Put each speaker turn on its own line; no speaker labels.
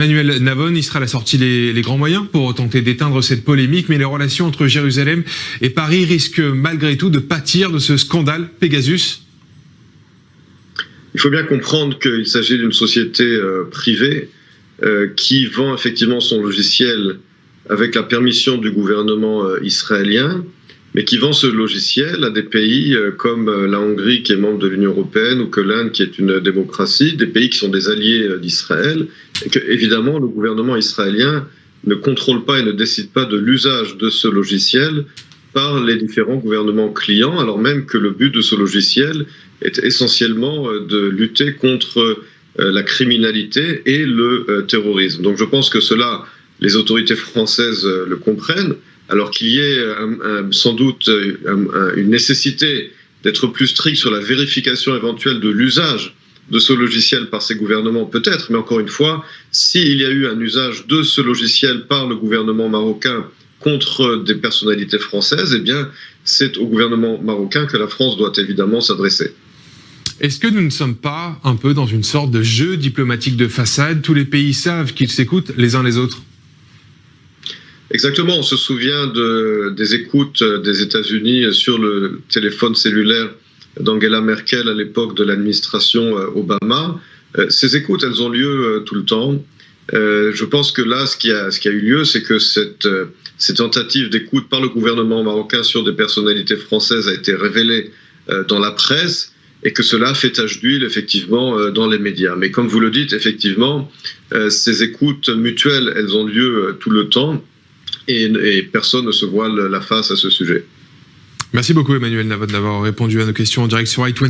Emmanuel Navon, Israël a sorti les grands moyens pour tenter d'éteindre cette polémique, mais les relations entre Jérusalem et Paris risquent malgré tout de pâtir de ce scandale Pegasus.
Il faut bien comprendre qu'il s'agit d'une société privée qui vend effectivement son logiciel avec la permission du gouvernement israélien, mais qui vend ce logiciel à des pays comme la Hongrie qui est membre de l'Union européenne ou que l'Inde qui est une démocratie, des pays qui sont des alliés d'Israël, et que évidemment le gouvernement israélien ne contrôle pas et ne décide pas de l'usage de ce logiciel par les différents gouvernements clients, alors même que le but de ce logiciel est essentiellement de lutter contre la criminalité et le terrorisme. Donc je pense que cela, les autorités françaises le comprennent, alors qu'il y ait sans doute une nécessité d'être plus strict sur la vérification éventuelle de l'usage de ce logiciel par ces gouvernements, peut-être, mais encore une fois, s'il y a eu un usage de ce logiciel par le gouvernement marocain contre des personnalités françaises, eh bien, c'est au gouvernement marocain que la France doit évidemment s'adresser.
Est-ce que nous ne sommes pas un peu dans une sorte de jeu diplomatique de façade? Tous les pays savent qu'ils s'écoutent les uns les autres.
Exactement, on se souvient des écoutes des États-Unis sur le téléphone cellulaire d'Angela Merkel à l'époque de l'administration Obama. Ces écoutes, elles ont lieu tout le temps. Je pense que là, ce qui a eu lieu, c'est que cette tentative d'écoute par le gouvernement marocain sur des personnalités françaises a été révélée dans la presse et que cela fait tache d'huile, effectivement, dans les médias. Mais comme vous le dites, effectivement, ces écoutes mutuelles, elles ont lieu tout le temps. Et personne ne se voile la face à ce sujet.
Merci beaucoup Emmanuel Navon d'avoir répondu à nos questions en direct sur i20.